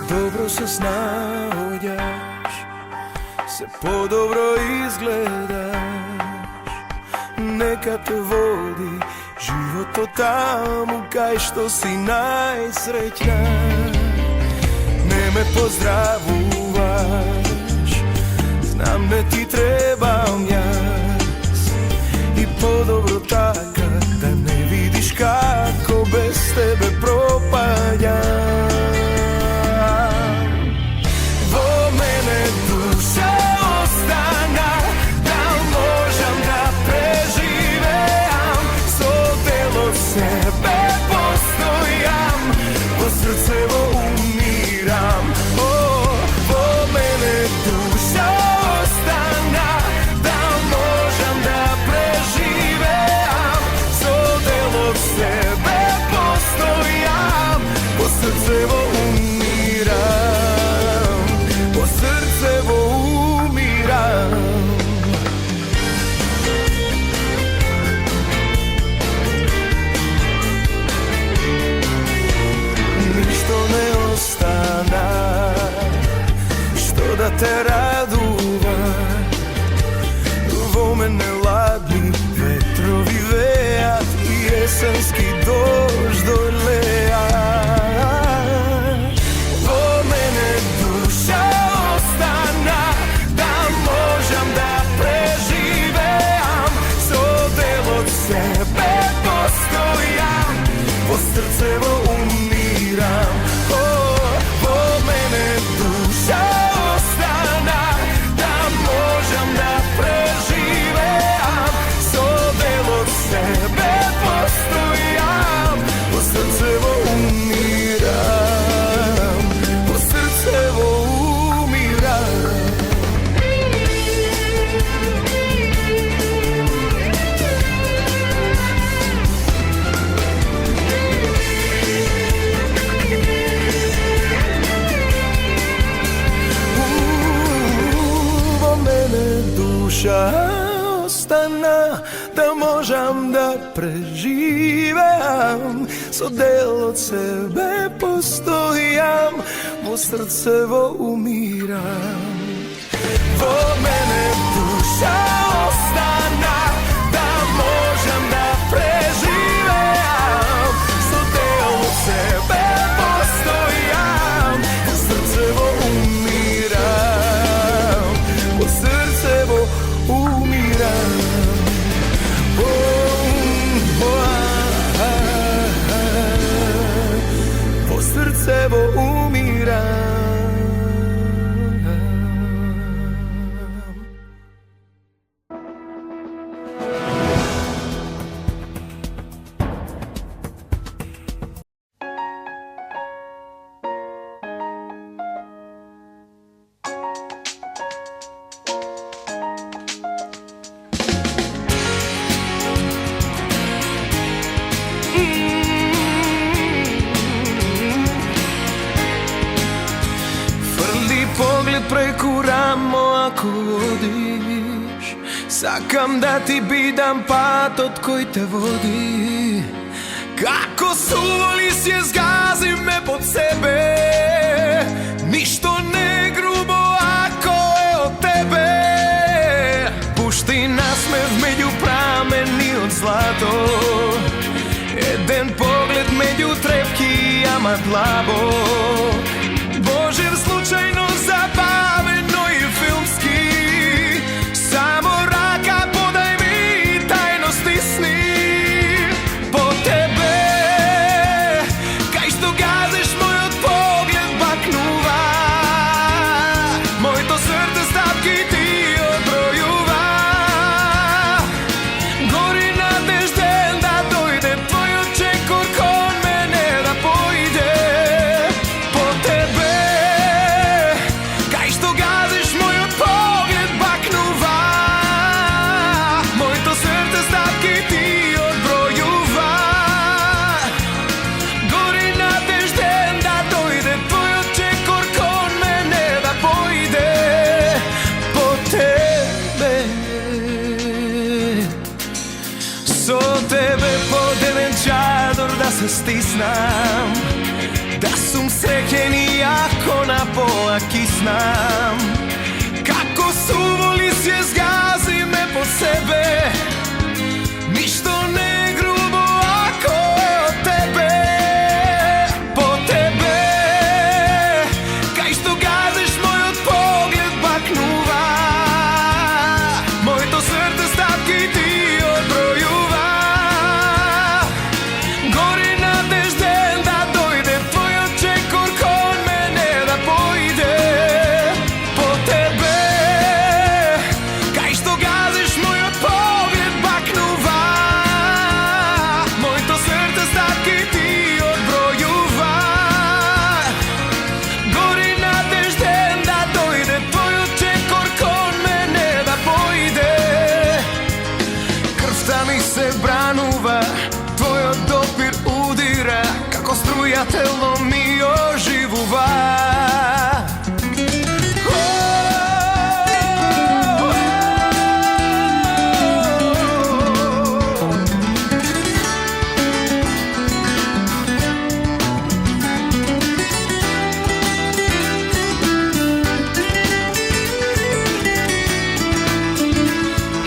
подобро се снаоѓаш, се подобро изгледаш. Нека те води животот таму кај што си најсреќна. Не ме поздравуваш, знам не ти требам јас, и подобро така да не видиш како без тебе пропаѓам. Во мене душа остана, да можам да преживеам, со дело себе постојам, во срцево умирам. Во мене душа остана, да можам да преживеам, со дело себе постојам, во срцево умирам, во срцево умирам. Ништо не остана што да те радува. Во мене ладни ветрови веат и есенски дожд долеа. Во мене душа остана, да можам да преживеам, со делот себе постојам, во срцево умирам. Во мене душа остана, да можам да преживеам, со делот себе постојам, во срцево умирам, во срцево умирам. Во мене душа остана, да можам да преживеам, со делот себе постојам, во срцево умирам. Во мене душа остана, да можам да преживеам, со делот себе постојам, во срцево умирам, во срцево умирам. Во срцево умирам. Поглед преку рамо ако одиш, сакам да ти бидам патот кој те води. Како суво листје згази ме под себе, ништо не грубо ако е од тебе. Пушти насмев меѓу прамени од злато, еден поглед меѓу трепки, ама длабо. Божев случајно забавено и филмски, само рака подај ми и тајно стисни. По тебе, кај што газиш мојот поглед бакнува, моето срце стапки ти одбројува. Гори надежден да дојде твојот чекор кон мене да појде. По тебе, кај што газиш мојот поглед бакнува, моето срце стапки ти одбројува. Гори надежден да дојде твојот чекор кон мене да појде. По тебе, со тебе под еден чадор да се стиснам, да сум среќен и ако поаки знам како суволи се згази ме по себе. Ништо не е грубо ако е од тебе. По тебе, кај што газиш мојот поглед бакнува. Моето срце стапки ти одбројува. Гори надежден да дојде твојот чекор кон мене да појде. По тебе, кај што газиш мојот поглед бакнува. Моето срце стапки ти одбројува. Гори надежден да дојде твојот чекор кон мене да појде. Крвта ми се бранува, твојот допир удира, како струја тело ми оживува.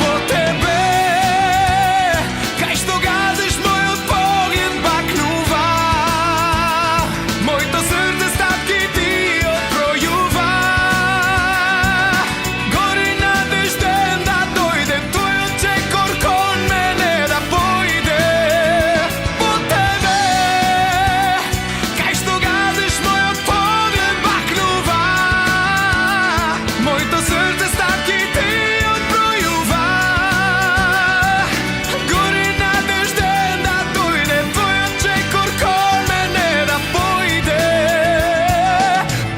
По тебе, кај што газиш мојот поглед бакнува. Моето срце стапки ти одбројува. Гори надежден да дојде твојот чекор кон мене да појде. По тебе, кај што газиш мојот поглед бакнува. Моето срце стапки ти одбројува. Гори надежден да дојде твојот чекор кон мене да појде.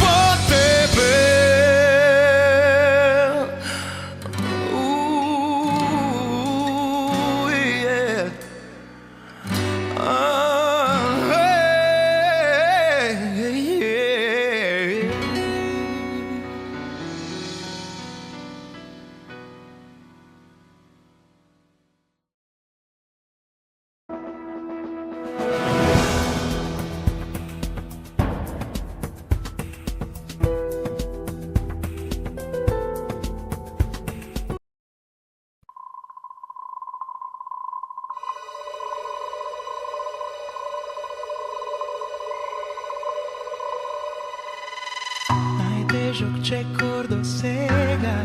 По тебе. Yeah. Најтежок чекор до сега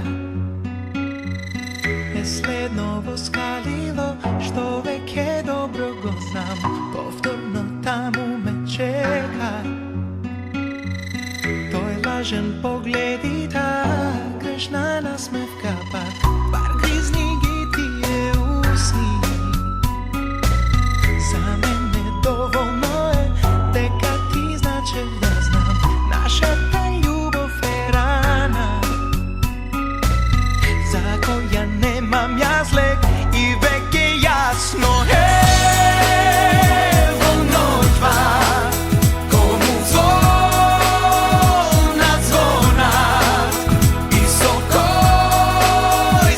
е следново скалило, што веќе добро го знам. Повторно таму ме чека тој лажен поглед и таа грешна насмевка пак. Бар гризни ги тие усни. За мене доволно е дека ти значев да знам. Нашата љубов е рана за која немам јас лек и веќе јасно е. Во ноќва кому звонат, звонат и со кој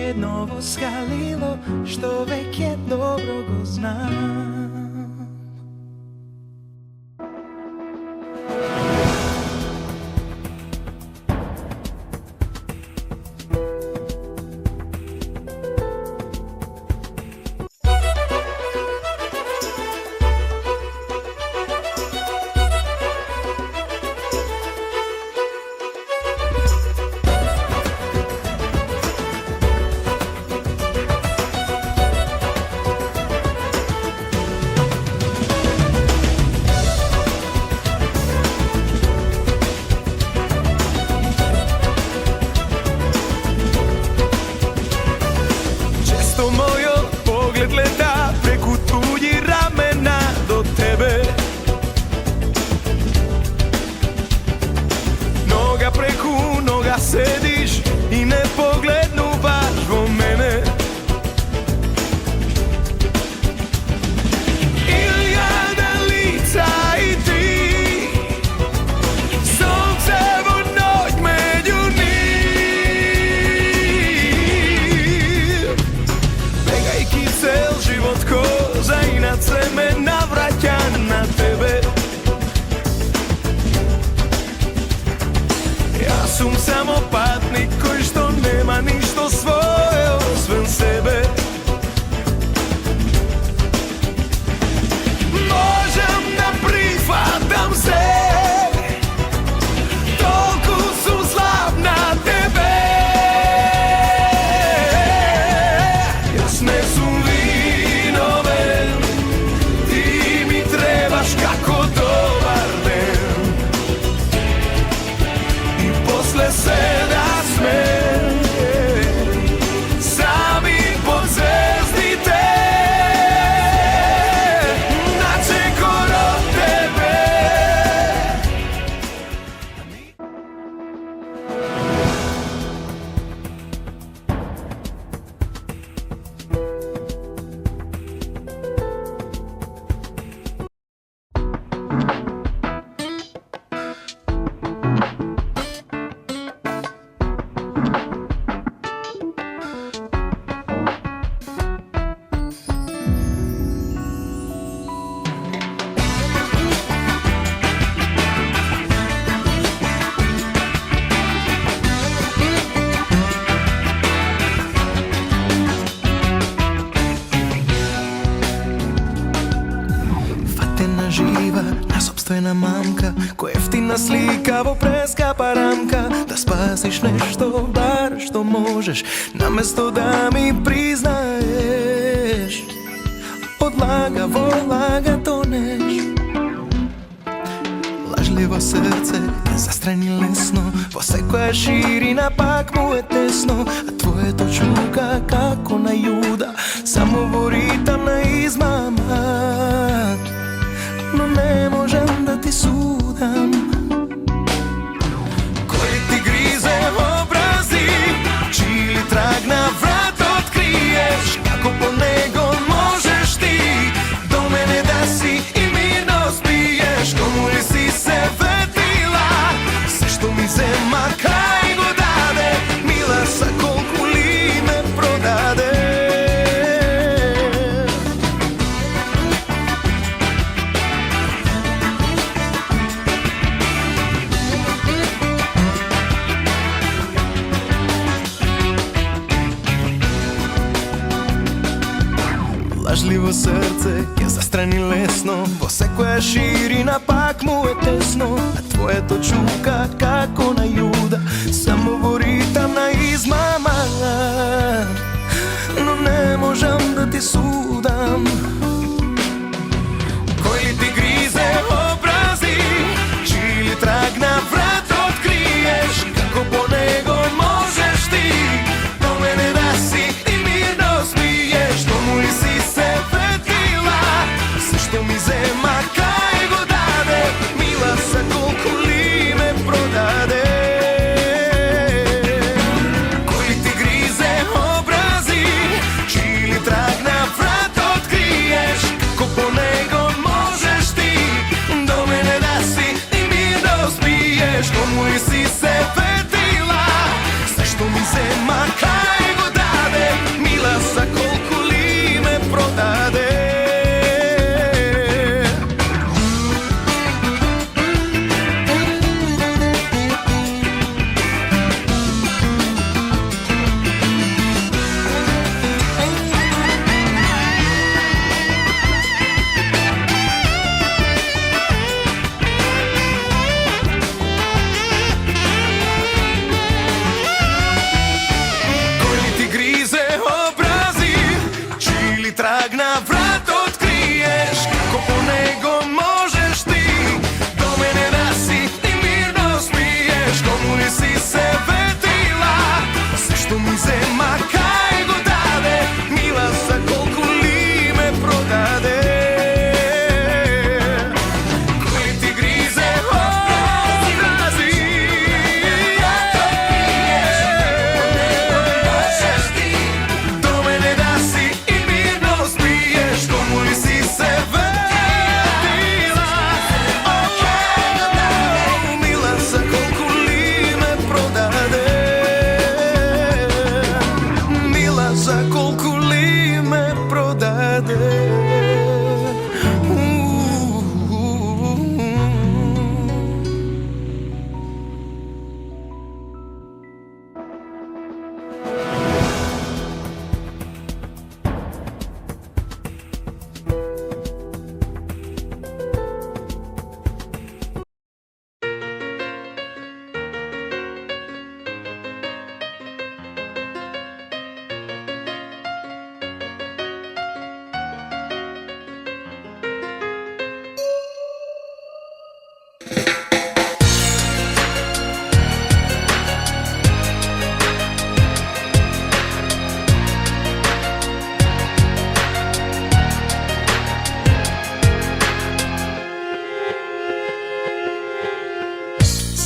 jedno skalilo što veke dobro go znam. Leta preku tuđi ramena do tebe, noga preku noga sediš i ne poglednuvaš vo mene. Iljada lica i ti, suncevo noć među njih. Begaj kisel život ko zainat se me navraća na tebe. Ja sam samo patnik koji što nema ništo svoje osven sebe. Možem da prihvatam se, toliko su slab na tebe. Jas ne sam vinoven, ti mi trebaš kako dobar den. I posle se da smem, sami pod zvezdite, naće koro tebe. Fatena živa, nasopstvena mamka, ko jeftina slika vo preskapa ramka. Da spasiš nešto, bar što možeš, namesto da mi priznaješ. Odlagavo laga toneš. Lažljivo srce je zastrani lesno, posle koja širina pak mu je tesno. A tvoje to čuka kako na juda, samo vo ritam na izmama. No ne možem da ti sudam, koji ti grize obrazi, čili trag na vrat otkriješ. Kako po nego možeš ti do mene da si i mirno spiješ. Komu li si se vetila, sve što mi zema kaj go dade, mila sa koliko li me prodade. Lažljivo srce je zastrani lesno, posle koja širina pak mu je tesno. A tvoje to čuka kako na juda, samo vo ritam na izmama. No ne možem da ti sudam, koji ti grize obrazi, čili trag na vrat otkriješ. Kako po nego možeš ti do mene da si i mirno smiješ. Komu li si se vetila, sve što mi zema kaj go dade, mila sa koliko li me prodade. Koji ti grize obrazi, čili trag na vrat otkriješ. траг на врат откриеш, како по него можеш ти до мене да си и мирно смиеш. Кому не си се ветрила, се што ми зема кај го даде, мила за колку ли ме продаде. Кој ти гризе образи, до мене да си и мирно спиеш. Кому ли си се ветрила, мила за колку ли ме продаде, мила за колку ли ме продаде.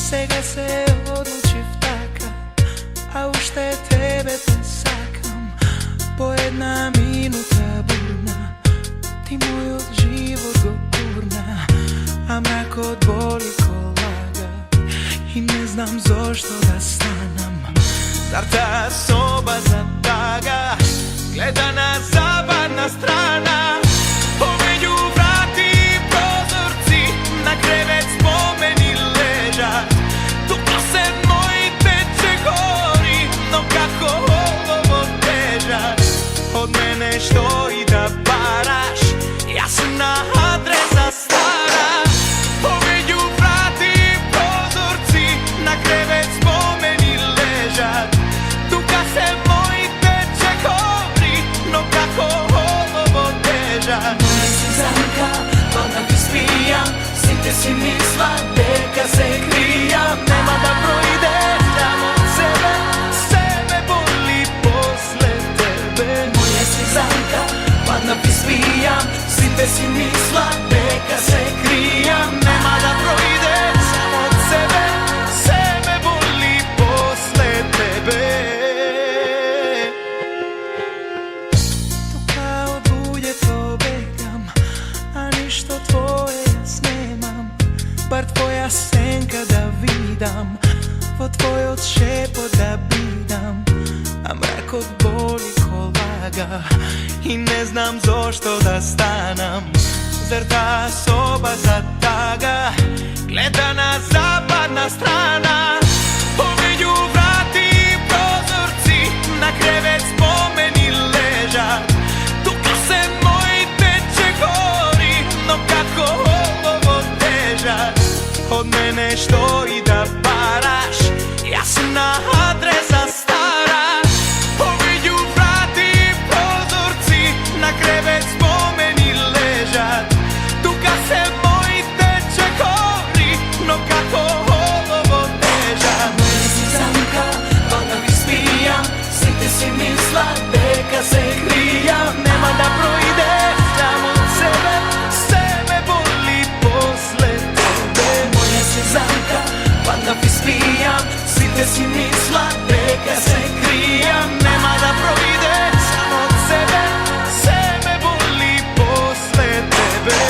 Сега се одлучив така, а уште тебе те сакам. По една минута бурна, ти мојот живот го урна, а мракот боли ко лага и не знам зошто да станам. Зар таа соба за тага гледа на западна страна? Помеѓу врати и прозорци на кревет спомени лежат. Тука се моите чекори, но како ово тежат. Од мене што и да бараш, јас сум на адреса стара. Помеѓу врати и прозорци на кревет спомени лежат. Тука се моите чекори, но како ово тежат. Моја си замка, вона ви спијам, сите си мисла дека се кријам. Нема да проидеш там од себе, се ме боли после тебе. Моја си замка, вона ви спијам, сите си мисла дека се кријам. Нема да проидеш там од себе, се ме боли после тебе. Тука од луѓето бегам, а ништо твое јас немам. Бар твоја сенка да видам, во твојот шепот да бидам, а мракот боли ко лага И не знам зошто да станам. Зар таа соба за тага гледа на западна страна? Помеѓу врати и прозорци на кревет спомени лежат. Тука се моите чекори, но како ово тежат. Од мене што и да бараш, јас сум на адреса стара. Помеѓу врати и прозорци на кревет спомени лежат. Тука се моите чекори, но како ово тежат. Моја си замка, вона ви спијам, сите си мисла дека се кријам. Нема да проидеш там од себе, се ме боли после тебе. Моја си замка, вона ви спијам, сите си мисла дека се кријам. Нема да проидеш там од себе, се ме боли после тебе.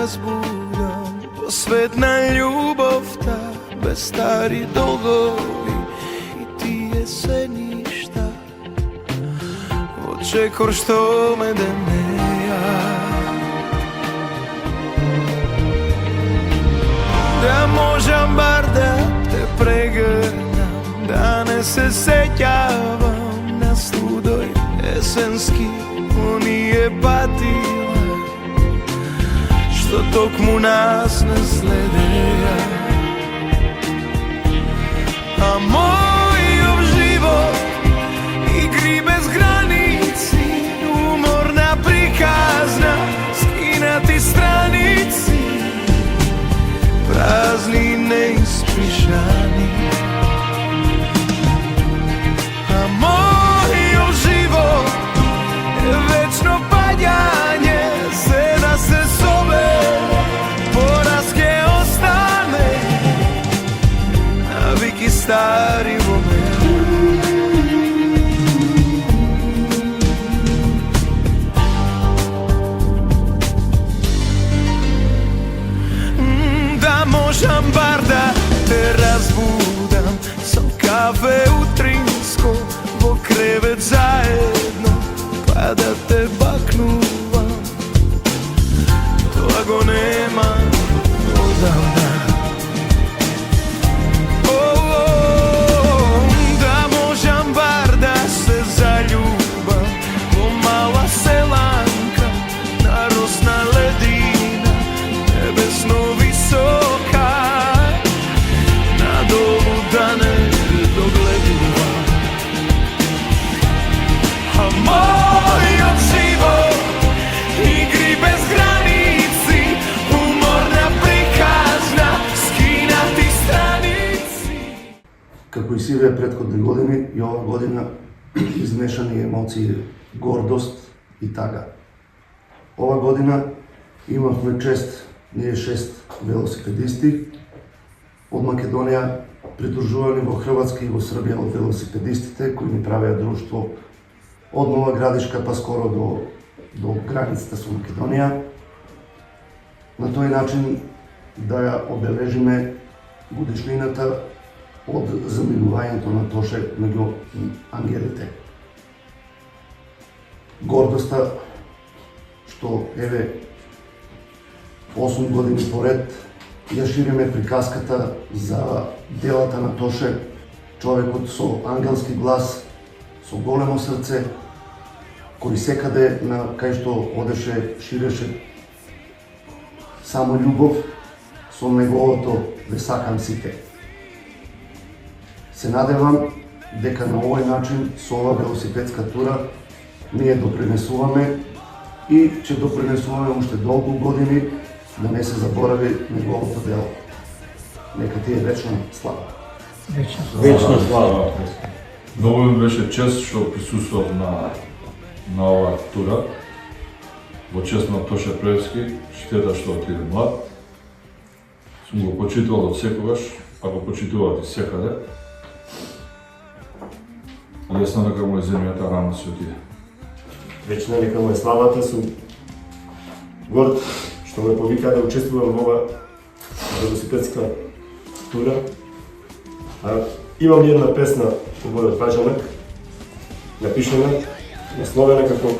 разбудам, посвет на љубовта, без стари долгови и тие се ништа. Очекор што ме денеја, да можам бар да те прегрнам, да не се сеќавам на студој есенски оние патила што токму нас не следеја. А мојов живот игри без граници, уморна приказна, скинати страници, празни неиспишани. А мојов живот е вечно паѓање, се да се собере, пораз ке остане, навики стари во мене. Да можам бар да те разбудам со кафе утринско во кревет заедно, па да те бакнувам, тоа го нема одамна. Да можам бар да се заљубам во мала селанка на росна ледина, небесно висока, надолу да не догледувам. А мојот живот игри без граници, уморна приказна, скинати страници. Како и сиве претходни години, и ова година измешани емоции, гордост и тага. Ова година имавме чест, ние 6 велосипедисти од Македонија, придружувани во Хрватска и во Србија од велосипедистите, кои ни правеа друштво од Нова Градишка па скоро до границата со Македонија. На тој начин да ја обележиме годишнината од заминувањето на Тоше меѓу ангелите. Гордоста што еве 8 години поред ја шириме приказката за делата на Тоше, човекот со ангелски глас, со големо срце, кој секаде на кај што одеше ширеше само љубов со неговото "Ве сакам сите". Се надевам дека на овој начин со ова велосипедска тура ние допринесуваме и ќе допринесуваме уште долго години да не се заборави неговото дело. Нека ти е вечна слава. Вечна слава. Многу ми беше чест што присуствував на оваа тура во чест на Тоше Превски. Штета што отиде млад. Сум го почитувал од секогаш, а го почитуват и секаде. Лесно нека му е земјата, рано се отиде. Вечна нека му е славата, сум горд што ме повика да учествувам во ова велосипедска тура. Имам една песна во мојот паџанак, напишана, насловена како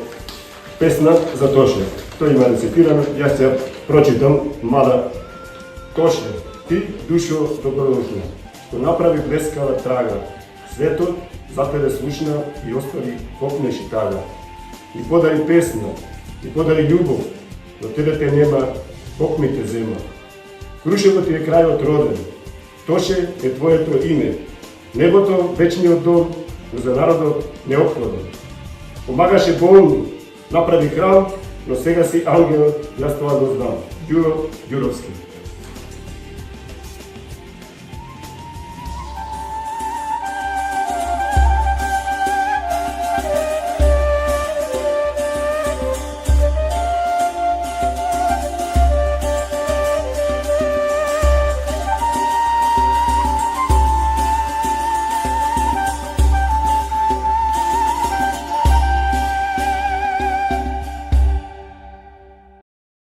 песна за Тоше. Тој има рецитирано, јас ќе ја прочитам, мада Тоше, ти душо добродошла, што направи блескава трага, светот за тебе слушна и остави копнеш и тага. И подари песна, и подари љубов, но тебе те нема, Бог ми те зема. Крушевот ти е крајот роден, Тоше е твоето име, небото вечниот дом, но за народот неопходен. Помагаше болни, направи храм, но сега си ангел, јас тоа го знам. Ѓуро Ѓуровски.